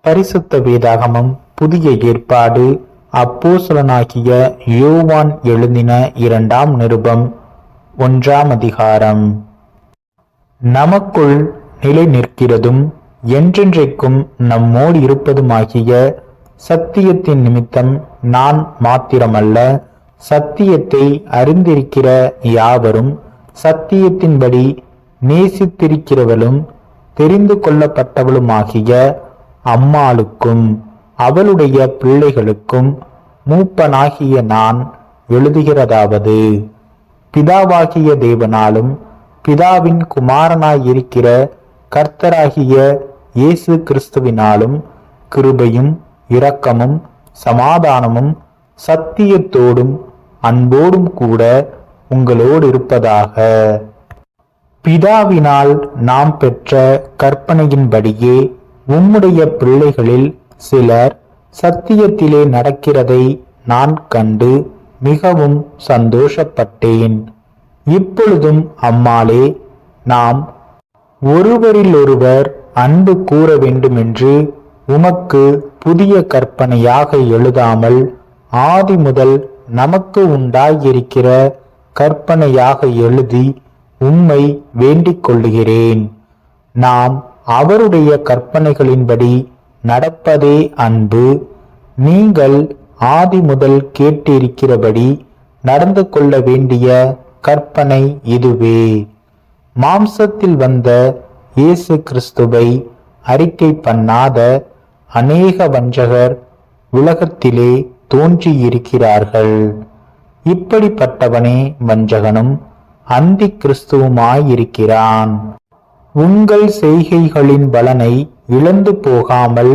பரிசுத்த வேதாகமம் புதிய ஏற்பாடு அப்போஸ்தலனாகிய யோவான் எழுதின 2ஆம் நிருபம் 1ஆம் அதிகாரம். நமக்குள் நிலை நிற்கிறதும் என்றென்றைக்கும் நம்மோடு இருப்பதுமாகிய சத்தியத்தின் நிமித்தம் நான் மாத்திரமல்ல, சத்தியத்தை அறிந்திருக்கிற யாவரும் சத்தியத்தின்படி நேசித்திருக்கிறவளும் தெரிந்து கொள்ளப்பட்டவளுமாகிய அம்மாளுக்கும் அவளுடைய பிள்ளைகளுக்கும் மூப்பனாகிய நான் எழுதுகிறதாவது, பிதாவாகிய தேவனாலும் பிதாவின் குமாரனாயிருக்கிற கர்த்தராகிய இயேசு கிறிஸ்துவினாலும் கிருபையும் இரக்கமும் சமாதானமும் சத்தியத்தோடும் அன்போடும் கூட உங்களோடு இருப்பதாக. பிதாவினால் நாம் பெற்ற கற்பனையின்படியே உம்முடைய பிள்ளைகளில் சிலர் சத்தியத்திலே நடக்கிறதை நான் கண்டு மிகவும் சந்தோஷப்பட்டேன். இப்பொழுதும் அம்மாளே, நாம் ஒருவரிலொருவர் அன்பு கூற வேண்டுமென்று உமக்கு புதிய கற்பனையாக எழுதாமல் ஆதி முதல் நமக்கு உண்டாயிருக்கிற கற்பனையாக எழுதி உம்மை வேண்டிக் கொள்ளுகிறேன். நாம் அவருடைய கற்பனைகளின்படி நடப்பதே அன்பு. நீங்கள் ஆதி முதல் கேட்டிருக்கிறபடி நடந்து கொள்ள வேண்டிய கற்பனை இதுவே. மாம்சத்தில் வந்த இயேசு கிறிஸ்துவை அறிக்கை பண்ணாத அநேக வஞ்சகர் உலகத்திலே தோன்றியிருக்கிறார்கள். இப்படிப்பட்டவனே வஞ்சகனும் அந்தி கிறிஸ்துவுமாயிருக்கிறான். உங்கள் செய்கைகளின் பலனை இழந்து போகாமல்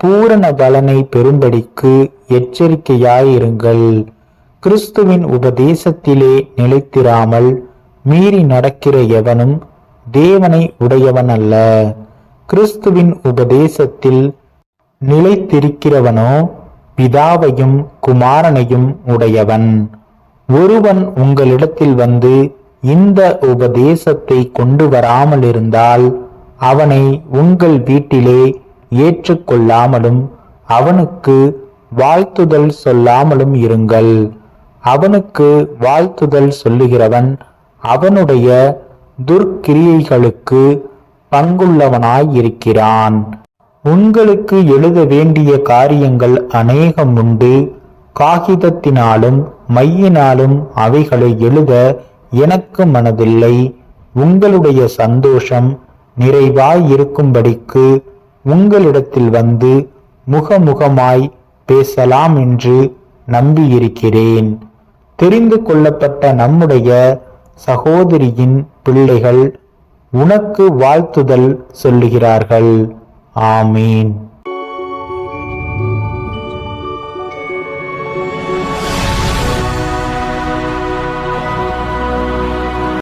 பூரண பலனை பெறும்படிக்கு எச்சரிக்கையாயிருங்கள். கிறிஸ்துவின் உபதேசத்திலே நிலைத்திராமல் மீறி நடக்கிற எவனும் தேவனை உடையவன் அல்ல. கிறிஸ்துவின் உபதேசத்தில் நிலைத்திருக்கிறவனோ பிதாவையும் குமாரனையும் உடையவன். ஒருவன் உங்களிடத்தில் வந்து இந்த உபதேசத்தை கொண்டு வராமல் இருந்தால் அவனை உங்கள் வீட்டிலே ஏற்றுக்கொள்ளாமலும் அவனுக்கு வாழ்த்துதல் சொல்லாமலும் இருங்கள். அவனுக்கு வாழ்த்துதல் சொல்லுகிறவன் அவனுடைய துர்க்கிரியைகளுக்கு பங்குள்ளவனாயிருக்கிறான். உங்களுக்கு எழுத வேண்டிய காரியங்கள் அநேகம் உண்டு. காகிதத்தினாலும் மையினாலும் அவைகளை எழுத எனக்கு மனதில்லை. உங்களுடைய சந்தோஷம் நிறைவாயிருக்கும்படிக்கு உங்களிடத்தில் வந்து முகமுகமாய் பேசலாம் என்று நம்பியிருக்கிறேன். தெரிந்து கொள்ளப்பட்ட நம்முடைய சகோதரியின் பிள்ளைகள் உனக்கு வாழ்த்துதல் சொல்லுகிறார்கள். ஆமீன்.